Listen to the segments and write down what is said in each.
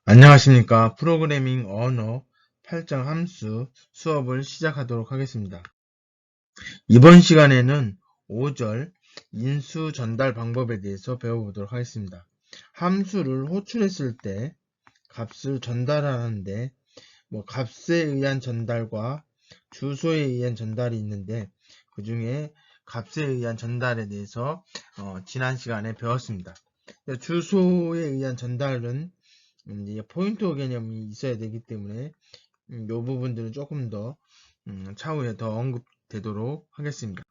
안녕하십니까. 프로그래밍 언어 8장 함수 수업을 시작하도록 하겠습니다. 이번 시간에는 5절 인수 전달 방법에 대해서 배워보도록 하겠습니다. 함수를 호출했을 때 값을 전달하는데 값에 의한 전달과 주소에 의한 전달이 있는데 그 중에 값에 의한 전달에 대해서 지난 시간에 배웠습니다. 주소에 의한 전달은 이제 포인터 개념이 있어야 되기 때문에 이 부분들은 조금 더 차후에 더 언급되도록 하겠습니다.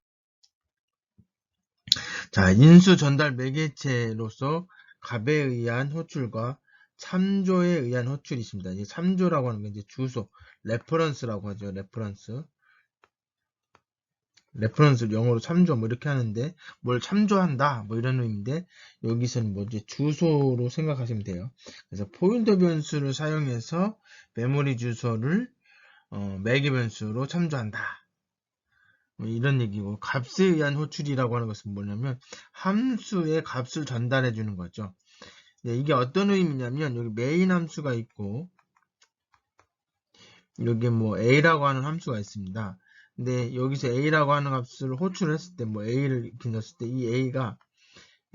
자, 인수 전달 매개체로서 값에 의한 호출과 참조에 의한 호출이 있습니다. 이 참조라고 하는 건 이제 주소, 레퍼런스라고 하죠. 레퍼런스를 영어로 참조 이렇게 하는데 뭘 참조한다 이런 의미인데 여기서는 이제 주소로 생각하시면 돼요. 그래서 포인터 변수를 사용해서 메모리 주소를 매개 변수로 참조한다. 이런 얘기고 값에 의한 호출이라고 하는 것은 뭐냐면 함수의 값을 전달해 주는 거죠. 네, 이게 어떤 의미냐면 여기 메인 함수가 있고 여기 a라고 하는 함수가 있습니다. 근데 여기서 a라고 하는 값을 호출했을 때 a를 이렇게 넣었을 때 이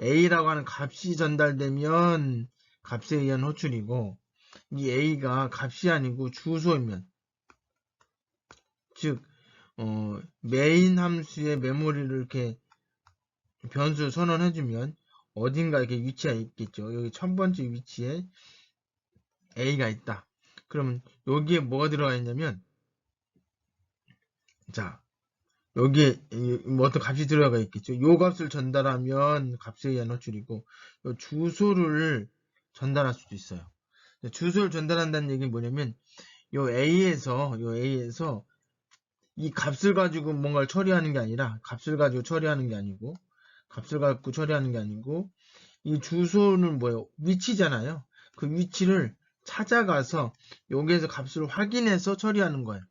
a라고 하는 값이 전달되면 값에 의한 호출이고 이 a가 값이 아니고 주소이면 즉 메인 함수의 메모리를 이렇게 변수 선언해주면 어딘가 이렇게 위치가 있겠죠. 여기 첫 번째 위치에 a가 있다. 그러면 여기에 뭐가 들어가 있냐면 자 여기에 어떤 값이 들어가 있겠죠. 요 값을 전달하면 값에 의한 호출이고 요 주소를 전달할 수도 있어요. 주소를 전달한다는 얘기는 뭐냐면 요 A에서 이 값을 가지고 뭔가를 처리하는 게 아니라 값을 가지고 처리하는 게 아니고 값을 갖고 처리하는 게 아니고 이 주소는 뭐예요? 위치잖아요. 그 위치를 찾아가서 여기에서 값을 확인해서 처리하는 거예요.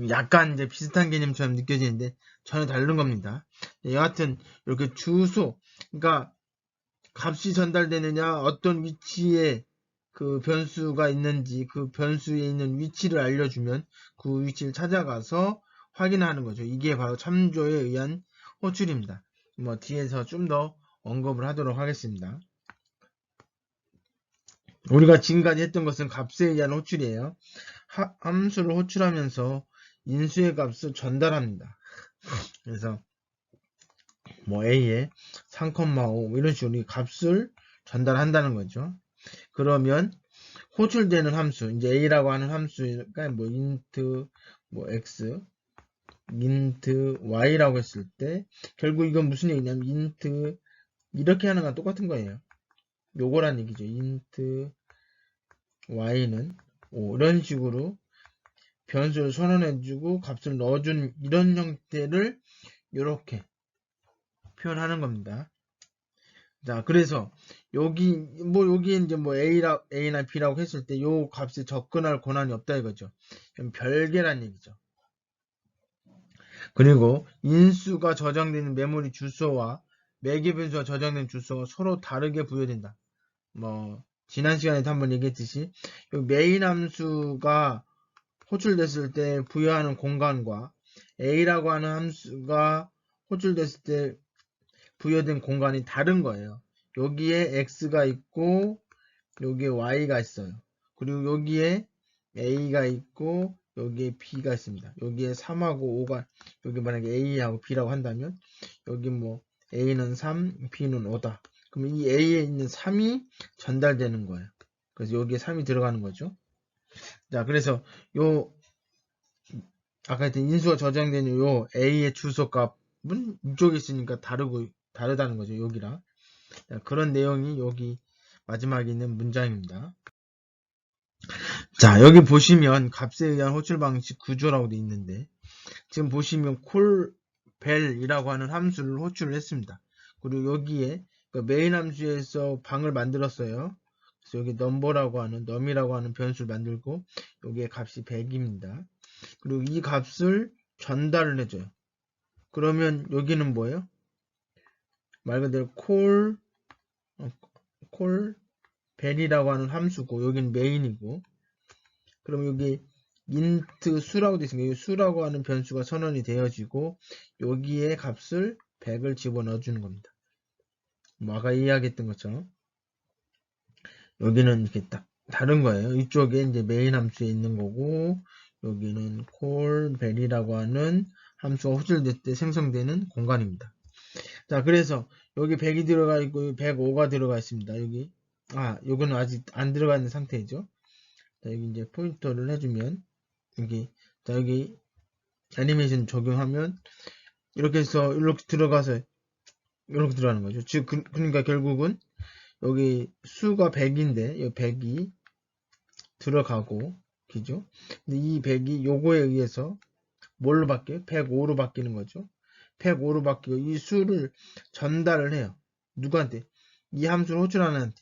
약간 이제 비슷한 개념처럼 느껴지는데 전혀 다른 겁니다. 여하튼 이렇게 주소, 그러니까 값이 전달되느냐, 어떤 위치에 그 변수가 있는지 그 변수에 있는 위치를 알려주면 그 위치를 찾아가서 확인하는 거죠. 이게 바로 참조에 의한 호출입니다. 뒤에서 좀 더 언급을 하도록 하겠습니다. 우리가 지금까지 했던 것은 값에 의한 호출이에요. 함수를 호출하면서 인수의 값을 전달합니다. 그래서 A에 3,5 이런 식으로 값을 전달한다는 거죠. 그러면 호출되는 함수, 이제 A라고 하는 함수가 int x, int y라고 했을 때 결국 이건 무슨 얘기냐면 int 이렇게 하는 건 똑같은 거예요. 요거란 얘기죠. int y는 5 이런 식으로 변수를 선언해주고 값을 넣어준 이런 형태를 이렇게 표현하는 겁니다. 자, 그래서 여기에 이제 A나 B라고 했을 때 요 값에 접근할 권한이 없다 이거죠. 별개란 얘기죠. 그리고 인수가 저장되는 메모리 주소와 매개 변수가 저장된 주소가 서로 다르게 부여된다. 지난 시간에도 한번 얘기했듯이 메인 함수가 호출됐을 때 부여하는 공간과 A라고 하는 함수가 호출됐을 때 부여된 공간이 다른 거예요. 여기에 X가 있고 여기에 Y가 있어요. 그리고 여기에 A가 있고 여기에 B가 있습니다. 여기에 3하고 5가 여기 만약에 A하고 B라고 한다면 여기 A는 3, B는 5다. 그러면 이 A에 있는 3이 전달되는 거예요. 그래서 여기에 3이 들어가는 거죠. 자, 그래서 아까 했던 인수가 저장된 요 A의 주소값은 이쪽에 있으니까 다르다는 거죠. 여기랑. 그런 내용이 여기 마지막에 있는 문장입니다. 자, 여기 보시면 값에 의한 호출 방식 구조라고 되어 있는데 지금 보시면 callBell이라고 하는 함수를 호출을 했습니다. 그리고 여기에 메인 함수에서 방을 만들었어요. 그래서 여기 num이라고 하는 변수를 만들고 여기에 값이 100입니다. 그리고 이 값을 전달을 해줘요. 그러면 여기는 뭐예요? 말 그대로 call 벨이라고 하는 함수고 여기는 메인이고 그럼 여기 int 수라고 되어 있으니까 이 수라고 하는 변수가 선언이 되어지고 여기에 값을 100을 집어넣어 주는 겁니다. 뭐 아까 이야기했던 것처럼 여기는 이렇게 딱 다른 거예요. 이쪽에 이제 메인 함수에 있는 거고 여기는 call 벨이라고 하는 함수가 호출될 때 생성되는 공간입니다. 자, 그래서 여기 100이 들어가 있고 105가 들어가 있습니다. 여기 요거는 아직 안 들어가 있는 상태죠. 자, 여기 이제 포인터를 해주면 여기 애니메이션 적용하면 이렇게 해서 이렇게 들어가서 이렇게 들어가는 거죠. 즉 그러니까 결국은 여기 수가 100인데 여기 100이 들어가고 그죠? 근데 이 100이 요거에 의해서 뭘로 바뀌어요? 105로 바뀌는 거죠. 105로 바뀌고 이 수를 전달을 해요. 누구한테? 이 함수를 호출하는 한테.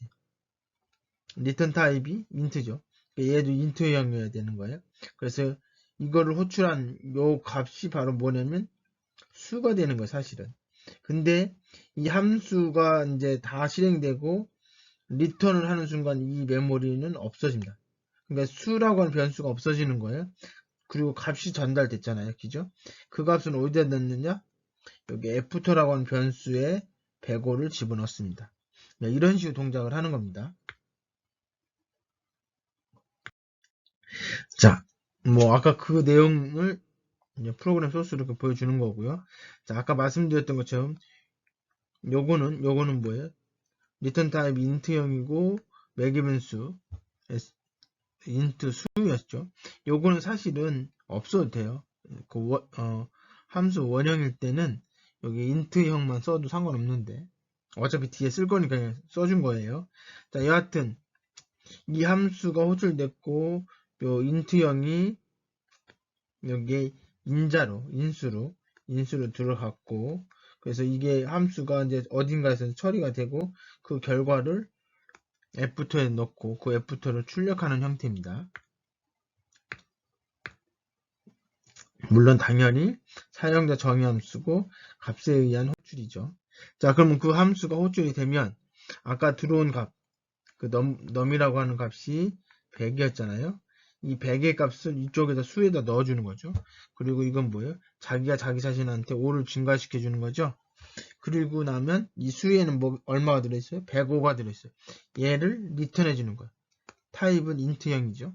리턴 타입이 int죠. 얘도 int형이어야 되는 거예요. 그래서 이거를 호출한 요 값이 바로 뭐냐면 수가 되는 거예요, 사실은. 근데 이 함수가 이제 다 실행되고 리턴을 하는 순간 이 메모리는 없어집니다. 그러니까 수라고 하는 변수가 없어지는 거예요. 그리고 값이 전달됐잖아요. 그죠? 그 값은 어디다 넣느냐? 여기 애프터라고 하는 변수에 105를 집어넣습니다. 이런 식으로 동작을 하는 겁니다. 자, 뭐 아까 그 내용을 프로그램 소스로 이렇게 보여주는 거고요. 자, 아까 말씀드렸던 것처럼 요거는 뭐예요? 리턴 타입 int형이고 매기변수 int 수였죠. 요거는 사실은 없어도 돼요. 함수 원형일 때는 여기 int형만 써도 상관없는데 어차피 뒤에 쓸 거니까 그냥 써준 거예요. 자, 여하튼 이 함수가 호출됐고 요 int형이 여기에 인수로 들어갔고 그래서 이게 함수가 이제 어딘가에서 처리가 되고 그 결과를 F터에 넣고 그 F터를 출력하는 형태입니다. 물론 당연히 사용자 정의 함수고 값에 의한 호출이죠. 자, 그러면 그 함수가 호출이 되면 아까 들어온 값, 그 num이라고 하는 값이 100이었잖아요. 이 100의 값을 이쪽에다 수에다 넣어주는 거죠. 그리고 이건 뭐예요? 자기가 자기 자신한테 5를 증가시켜 주는 거죠. 그리고 나면 이 수에는 얼마가 들어있어요? 105가 들어있어요. 얘를 리턴해 주는 거예요. 타입은 int형이죠.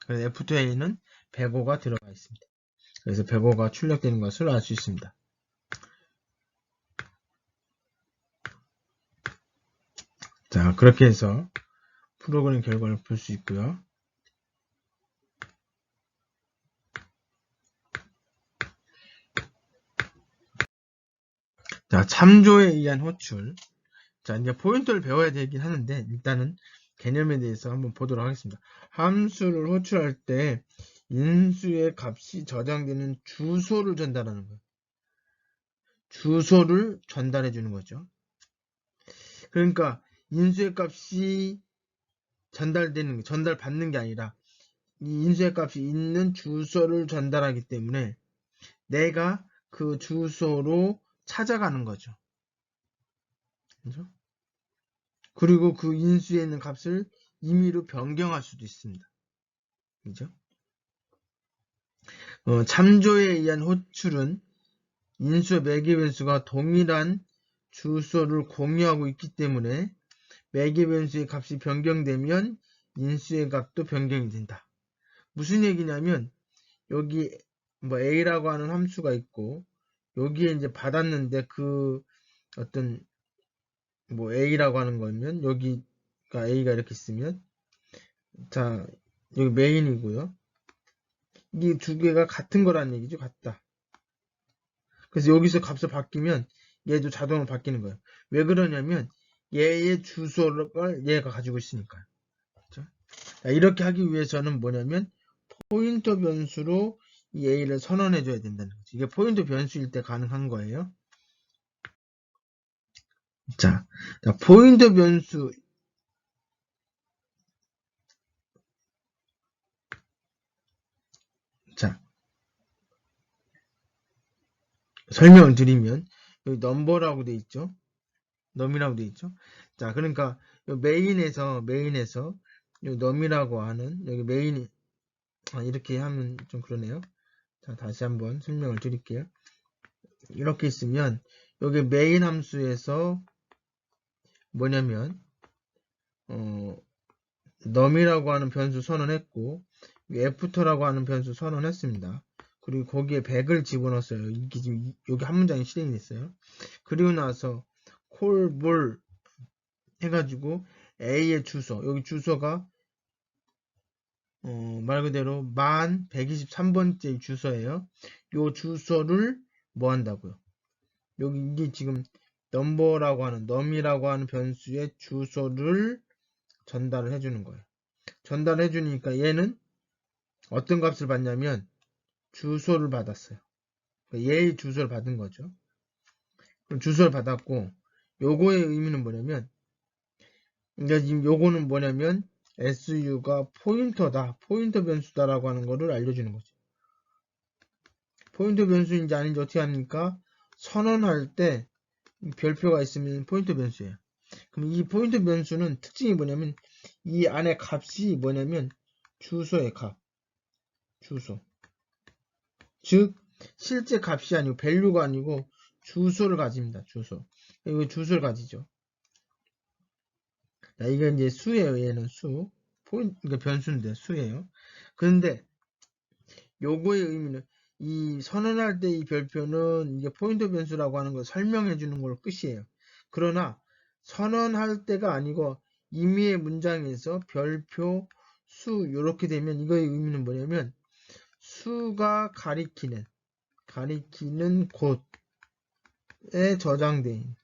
그래서 F2A는 105가 들어가 있습니다. 그래서 105가 출력되는 것을 알 수 있습니다. 자, 그렇게 해서 프로그램 결과를 볼 수 있고요. 자, 참조에 의한 호출. 자, 이제 포인터를 배워야 되긴 하는데 일단은 개념에 대해서 한번 보도록 하겠습니다. 함수를 호출할 때 인수의 값이 저장되는 주소를 전달하는 거예요. 주소를 전달해 주는 거죠. 그러니까 인수의 값이 전달받는 게 아니라 이 인수의 값이 있는 주소를 전달하기 때문에 내가 그 주소로 찾아가는 거죠. 그죠? 그리고 그 인수에 있는 값을 임의로 변경할 수도 있습니다. 그죠? 참조에 의한 호출은 인수와 매개변수가 동일한 주소를 공유하고 있기 때문에 매개변수의 값이 변경되면 인수의 값도 변경이 된다. 무슨 얘기냐면 여기 뭐 a라고 하는 함수가 있고 여기에 이제 받았는데 그 어떤 뭐 a라고 하는 거면 여기가 a가 이렇게 있으면 자 여기 메인이고요. 이 두 개가 같은 거라는 얘기죠. 같다. 그래서 여기서 값을 바뀌면 얘도 자동으로 바뀌는 거예요. 왜 그러냐면 얘의 주소를 얘가 가지고 있으니까요. 그렇죠? 이렇게 하기 위해서는 뭐냐면 포인터 변수로 이 a를 선언해 줘야 된다는 거죠. 이게 포인터 변수일 때 가능한 거예요. 자, 포인터 변수 자 설명을 드리면 여기 넘버라고 돼 있죠. 넘이라고 돼 있죠. 자, 그러니까 요 메인에서 요 num이라고 하는 여기 메인이 이렇게 하면 좀 그러네요. 자, 다시 한번 설명을 드릴게요. 이렇게 있으면 여기 메인 함수에서 뭐냐면 num이라고 하는 변수 선언했고 f터라고 하는 변수 선언했습니다. 그리고 거기에 100을 집어넣었어요. 이게 지금 여기 한 문장이 실행이 됐어요. 그리고 나서 콜볼 해가지고 A의 주소, 여기 주소가 말 그대로 만 123번째 주소예요. 요 주소를 뭐 한다고요? 여기 이게 지금 number라고 하는 num이라고 하는 변수의 주소를 전달을 해주는 거예요. 전달을 해주니까 얘는 어떤 값을 받냐면 주소를 받았어요. 얘의 주소를 받은 거죠. 그럼 주소를 받았고 요거의 의미는 뭐냐면 그러니까 지금 요거는 뭐냐면 SU가 포인터다, 포인터 변수다라고 하는 거를 알려주는 거죠. 포인터 변수인지 아닌지 어떻게 합니까? 선언할 때 별표가 있으면 포인터 변수예요. 그럼 이 포인터 변수는 특징이 뭐냐면 이 안에 값이 뭐냐면 주소의 값, 주소. 즉 실제 값이 아니고 밸류가 아니고 주소를 가집니다. 주소. 이거 주소를 가지죠. 자, 이게 이제 수예요. 얘는 수. 그러니까 변수인데 수예요. 그런데 요거의 의미는 이 선언할 때 이 별표는 이게 포인터 변수라고 하는 걸 설명해 주는 걸 끝이에요. 그러나 선언할 때가 아니고 임의의 문장에서 별표 수 요렇게 되면 이거의 의미는 뭐냐면 수가 가리키는 곳에 저장된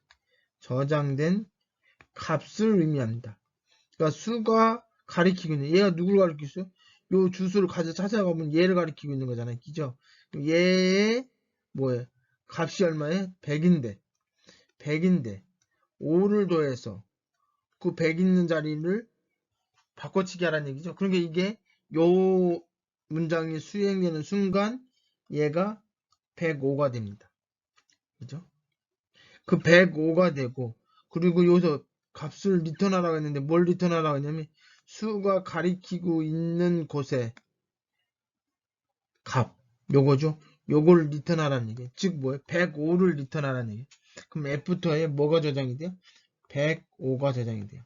값을 의미합니다. 그러니까 수가 가리키고 있는 얘가 누구를 가리키고 있어요? 요 주소를 찾아가면 얘를 가리키고 있는 거잖아요. 그죠? 얘의 뭐예요? 값이 얼마에? 100인데 5를 더해서 그 100 있는 자리를 바꿔치기 하라는 얘기죠. 그러니까 이게 요 문장이 수행되는 순간 얘가 105가 됩니다. 그죠? 그 105가 되고 그리고 여기서 값을 리턴하라고 했는데 뭘 리턴하라고 했냐면 수가 가리키고 있는 곳에 값 요거죠. 요걸 리턴하라는 얘기. 즉 뭐예요? 105를 리턴하라는 얘기. 그럼 F터에 뭐가 저장이 돼요? 105가 저장이 돼요.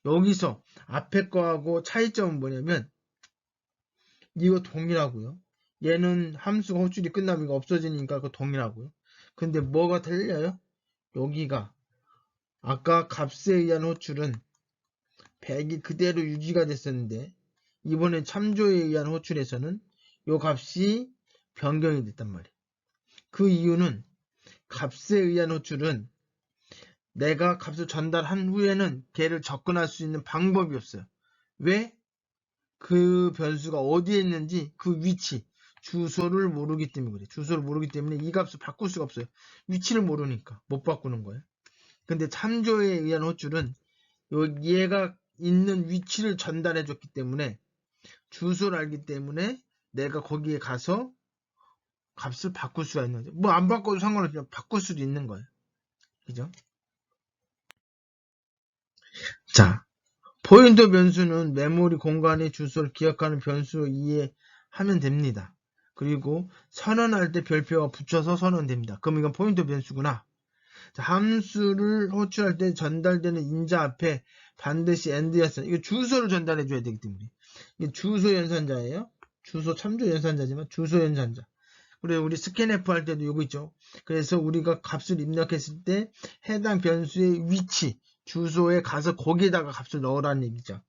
여기서 앞에 거하고 차이점은 뭐냐면 이거 동일하고요. 얘는 함수가 호출이 끝나면 이거 없어지니까 그거 동일하고요. 근데 뭐가 틀려요? 여기가 아까 값에 의한 호출은 100이 그대로 유지가 됐었는데 이번에 참조에 의한 호출에서는 이 값이 변경이 됐단 말이에요. 그 이유는 값에 의한 호출은 내가 값을 전달한 후에는 걔를 접근할 수 있는 방법이 없어요. 왜? 그 변수가 어디에 있는지 그 위치, 주소를 모르기 때문에 그래. 주소를 모르기 때문에 이 값을 바꿀 수가 없어요. 위치를 모르니까 못 바꾸는 거예요. 근데 참조에 의한 호출은 얘가 있는 위치를 전달해 줬기 때문에 주소를 알기 때문에 내가 거기에 가서 값을 바꿀 수가 있는 거죠. 뭐 안 바꿔도 상관없지만 바꿀 수도 있는 거예요. 그죠? 자, 포인터 변수는 메모리 공간의 주소를 기억하는 변수로 이해하면 됩니다. 그리고 선언할 때 별표가 붙여서 선언됩니다. 그럼 이건 포인터 변수구나. 자, 함수를 호출할 때 전달되는 인자 앞에 반드시 AND였어요. 이거 주소를 전달해 줘야 되기 때문에. 이게 주소 연산자예요. 주소 참조 연산자지만 주소 연산자. 그리고 우리 스캔F 할 때도 이거 있죠. 그래서 우리가 값을 입력했을 때 해당 변수의 위치, 주소에 가서 거기에다가 값을 넣으라는 얘기죠.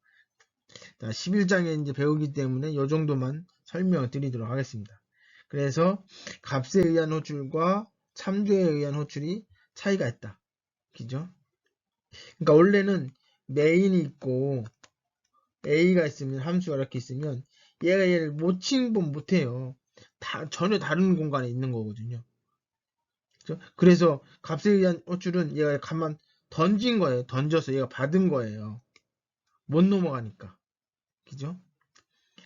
자, 11장에 이제 배우기 때문에 이 정도만 설명을 드리도록 하겠습니다. 그래서 값에 의한 호출과 참조에 의한 호출이 차이가 있다. 그죠? 그러니까 원래는 메인이 있고 A가 있으면 함수가 이렇게 있으면 얘가 얘를 못 친분 못해요. 전혀 다른 공간에 있는 거거든요. 그죠? 그래서 값에 의한 호출은 얘가 값만 던진 거예요. 던져서 얘가 받은 거예요. 못 넘어가니까. 그죠?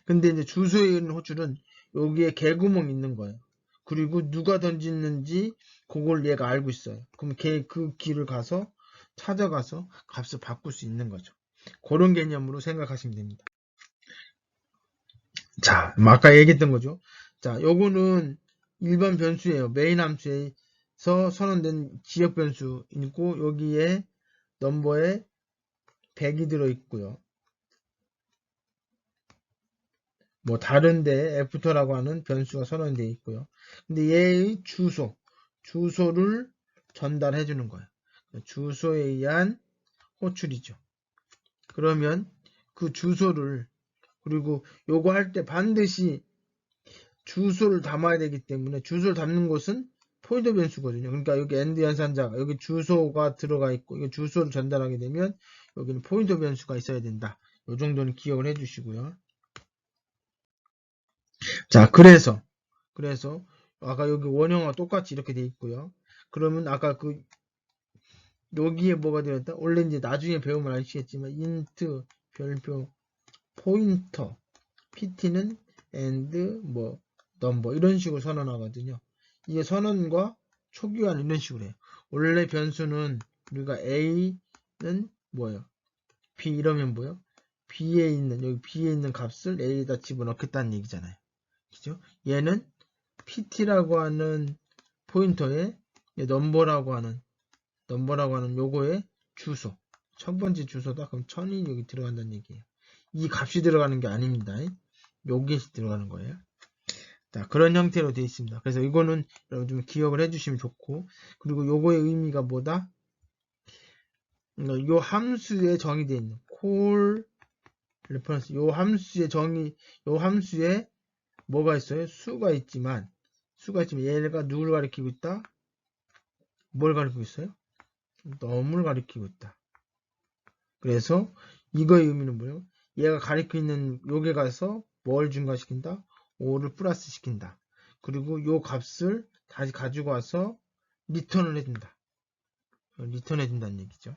근데 이제 주소에 의한 호출은 여기에 개구멍 있는 거예요. 그리고 누가 던졌는지 그걸 얘가 알고 있어요. 그럼 걔 그 길을 가서 찾아가서 값을 바꿀 수 있는 거죠. 그런 개념으로 생각하시면 됩니다. 자, 아까 얘기했던 거죠. 자, 요거는 일반 변수예요. 메인 함수에서 선언된 지역 변수이고 여기에 넘버에 100이 들어있고요. 뭐 다른데 애프터라고 하는 변수가 선언되어 있고요. 근데 얘의 주소를 전달해 주는 거예요. 주소에 의한 호출이죠. 그러면 그 주소를 그리고 요거 할 때 반드시 주소를 담아야 되기 때문에 주소를 담는 곳은 포인터 변수거든요. 그러니까 여기 엔드 연산자가 여기 주소가 들어가 있고 이거 주소를 전달하게 되면 여기는 포인터 변수가 있어야 된다. 요 정도는 기억을 해 주시고요. 자, 그래서 아까 여기 원형과 똑같이 이렇게 돼 있고요. 그러면 아까 그 여기에 뭐가 들어있다? 원래 이제 나중에 배우면 아시겠지만 인트 별표 포인터 pt는 and 뭐 넘버 이런 식으로 선언하거든요. 이게 선언과 초기화는 이런 식으로 해요. 원래 변수는 우리가 a는 뭐예요? b 이러면 뭐예요? b에 있는 여기 b에 있는 값을 a에다 집어넣겠다는 얘기잖아요. 그죠? 얘는 pt라고 하는 포인터에 넘버라고 하는 요거의 주소 첫 번째 주소다. 그럼 1000이 여기 들어간다는 얘기예요. 이 값이 들어가는 게 아닙니다. 여기에 들어가는 거예요. 자, 그런 형태로 되어 있습니다. 그래서 이거는 여러분 좀 기억을 해주시면 좋고, 그리고 요거의 의미가 뭐다? 요 함수에 정의되어 있는 call reference 요 함수에 뭐가 있어요? 수가 있지만 얘가 누굴 가리키고 있다? 뭘 가리키고 있어요? 넘을 가리키고 있다. 그래서 이거의 의미는 뭐예요? 얘가 가리키고 있는 요게 가서 뭘 증가시킨다? 5를 플러스 시킨다. 그리고 요 값을 다시 가지고 와서 리턴을 해준다. 리턴 해준다는 얘기죠.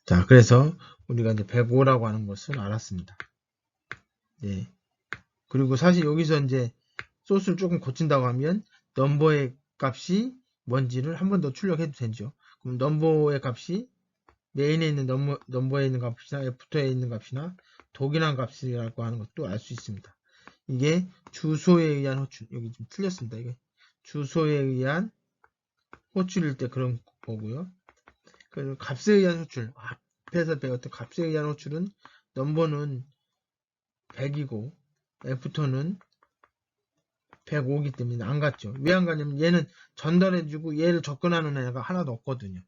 자, 그래서 우리가 이제 105라고 하는 것을 알았습니다. 네. 그리고 사실 여기서 이제 소스를 조금 고친다고 하면 넘버의 값이 뭔지를 한 번 더 출력해도 되죠. 그럼 넘버의 값이 메인에 있는 넘버에 있는 값이나 애프터에 있는 값이나 독일한 값이라고 하는 것도 알 수 있습니다. 이게 주소에 의한 호출, 여기 좀 틀렸습니다. 이게 주소에 의한 호출일 때 그런 거고요. 그리고 값에 의한 호출, 앞에서 배웠던 값에 의한 호출은 넘버는 100이고 애프터는 105이기 때문에 안 갔죠. 왜 안 가냐면 얘는 전달해주고 얘를 접근하는 애가 하나도 없거든요.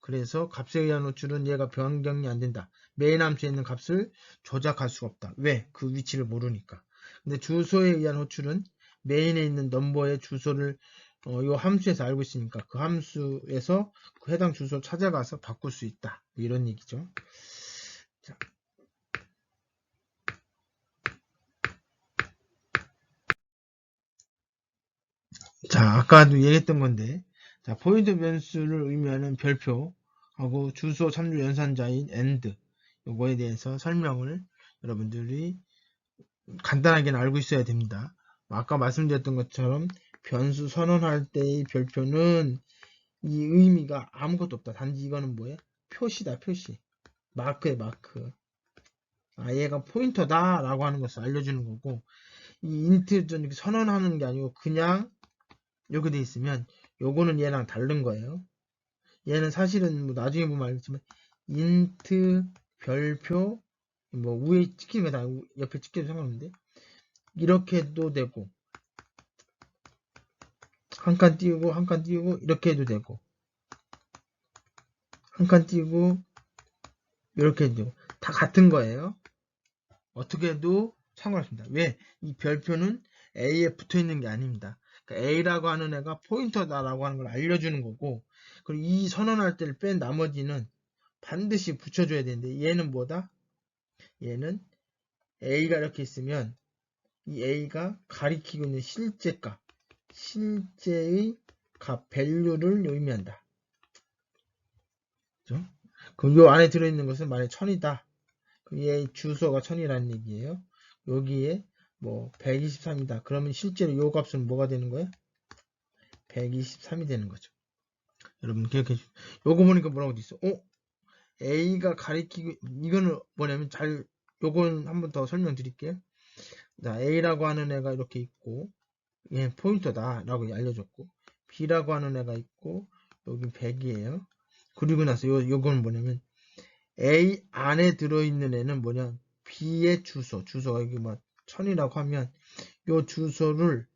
그래서 값에 의한 호출은 얘가 변경이 안 된다. 메인 함수에 있는 값을 조작할 수가 없다. 왜? 그 위치를 모르니까. 근데 주소에 의한 호출은 메인에 있는 넘버의 주소를 이 함수에서 알고 있으니까 그 함수에서 그 해당 주소 찾아가서 바꿀 수 있다. 이런 얘기죠. 자, 아까도 얘기했던 건데, 자, 포인트 변수를 의미하는 별표하고 주소 참조 연산자인 AND 요거에 대해서 설명을 여러분들이 간단하게는 알고 있어야 됩니다. 아까 말씀드렸던 것처럼 변수 선언할 때의 별표는 이 의미가 아무것도 없다. 단지 이거는 뭐예요? 표시다, 표시. 마크에 마크. 얘가 포인터다 라고 하는 것을 알려주는 거고, 이 인트 선언하는 게 아니고 그냥 이렇게 돼 있으면 요거는 얘랑 다른 거예요. 얘는 사실은 뭐 나중에 보면 알겠지만 인트 별표 뭐 위에 찍히는 거다 옆에 찍혀도 상관없는데 이렇게 해도 되고 한 칸 띄우고 한 칸 띄우고 이렇게 해도 되고 한 칸 띄우고 이렇게 해도 되고 다 같은 거예요. 어떻게 해도 상관없습니다. 왜? 이 별표는 A에 붙어 있는 게 아닙니다. 그러니까 A라고 하는 애가 포인터다라고 하는 걸 알려주는 거고 그리고 이 선언할 때를 뺀 나머지는 반드시 붙여줘야 되는데 얘는 뭐다? 얘는 A가 이렇게 있으면 이 A가 가리키고 있는 실제 값, 실제의 값, 밸류를 의미한다. 그죠? 그럼 요 안에 들어있는 것은 만약에 1000이다. 그럼 얘 주소가 1000이라는 얘기예요. 여기에 뭐 123이다. 그러면 실제로 요 값은 뭐가 되는 거예요? 123이 되는 거죠. 여러분 기억해 주세요. 요거 보니까 뭐라고 돼 있어? A가 가리키고, 이거는 뭐냐면 요건 한번 더 설명드릴게요. 자, A라고 하는 애가 이렇게 있고, 얘 포인터다 라고 알려줬고, B라고 하는 애가 있고, 여기 100이에요. 그리고 나서 요거는 뭐냐면, A 안에 들어있는 애는 뭐냐, B의 주소가 여기 뭐 1000이라고 하면, 요 주소를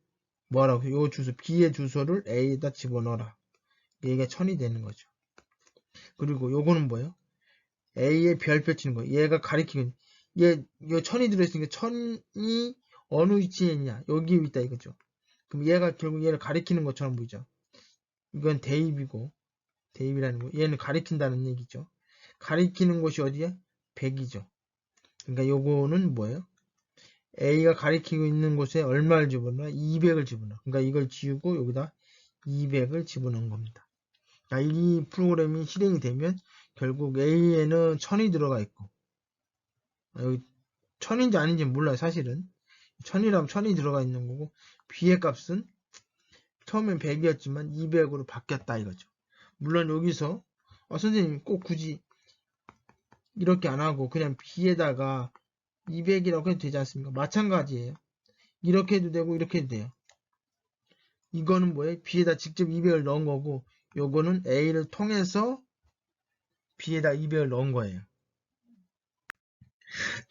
뭐라고, 요 주소, B의 주소를 A에다 집어넣어라. 얘가 1000이 되는 거죠. 그리고 요거는 뭐예요? A에 별표 치는 거. 얘가 가리키는, 요 1000이 들어있으니까 1000이 어느 위치에 있냐? 여기 있다 이거죠. 그럼 얘가 결국 얘를 가리키는 것처럼 보이죠. 이건 대입이라는 거. 얘는 가리킨다는 얘기죠. 가리키는 곳이 어디야? 100이죠. 그러니까 요거는 뭐예요? A가 가리키고 있는 곳에 얼마를 집어넣어? 200을 집어넣어. 그러니까 이걸 지우고 여기다 200을 집어넣은 겁니다. 이 프로그램이 실행이 되면 결국 A에는 1000이 들어가 있고, 여기 1000인지 아닌지 몰라요. 사실은 1000이라면 1000이 들어가 있는 거고, B의 값은 처음엔 100이었지만 200으로 바뀌었다 이거죠. 물론 여기서 선생님 꼭 굳이 이렇게 안 하고 그냥 B에다가 200이라고 해도 되지 않습니까? 마찬가지예요. 이렇게 해도 되고 이렇게 해도 돼요. 이거는 뭐예요? B에다 직접 200을 넣은 거고, 요거는 A를 통해서 B에다 200을 넣은 거예요.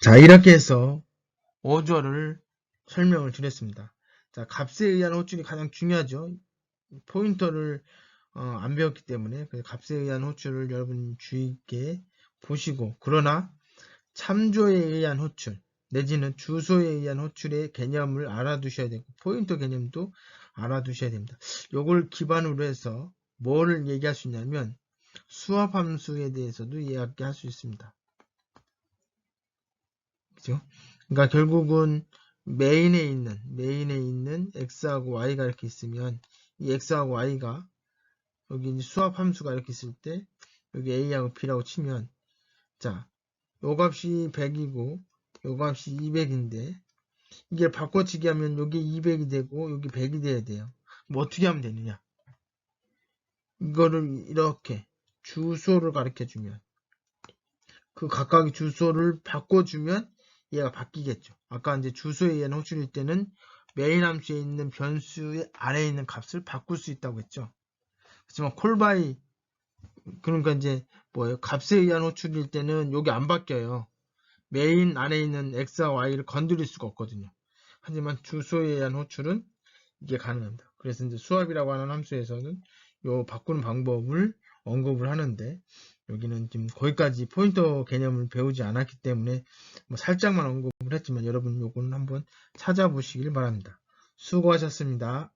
자, 이렇게 해서 어조를 설명을 드렸습니다. 자, 값에 의한 호출이 가장 중요하죠. 포인터를 안 배웠기 때문에 값에 의한 호출을 여러분 주의 있게 보시고, 그러나 참조에 의한 호출 내지는 주소에 의한 호출의 개념을 알아두셔야 되고, 포인터 개념도 알아두셔야 됩니다. 요걸 기반으로 해서 뭐를 얘기할 수 있냐면 수합함수에 대해서도 이야기할 수 있습니다. 그죠? 그러니까 결국은 메인에 있는 x하고 y가 이렇게 있으면, 이 x하고 y가 여기 수합 함수가 이렇게 있을 때 여기 a하고 b라고 치면, 자, 요 값이 100이고 요 값이 200인데 이게 바꿔치기 하면 여기 200이 되고 여기 100이 돼야 돼요. 뭐 어떻게 하면 되느냐? 이거를 이렇게 주소를 가르쳐 주면, 그 각각의 주소를 바꿔주면 얘가 바뀌겠죠. 아까 이제 주소에 의한 호출일 때는 메인 함수에 있는 변수의 아래에 있는 값을 바꿀 수 있다고 했죠. 하지만 콜바이, 그러니까 이제 뭐예요? 값에 의한 호출일 때는 여기 안 바뀌어요. 메인 안에 있는 x와 y를 건드릴 수가 없거든요. 하지만 주소에 의한 호출은 이게 가능합니다. 그래서 이제 수합이라고 하는 함수에서는 요 바꾸는 방법을 언급을 하는데, 여기는 지금 거기까지 포인터 개념을 배우지 않았기 때문에 뭐 살짝만 언급을 했지만 여러분 요거는 한번 찾아보시길 바랍니다. 수고하셨습니다.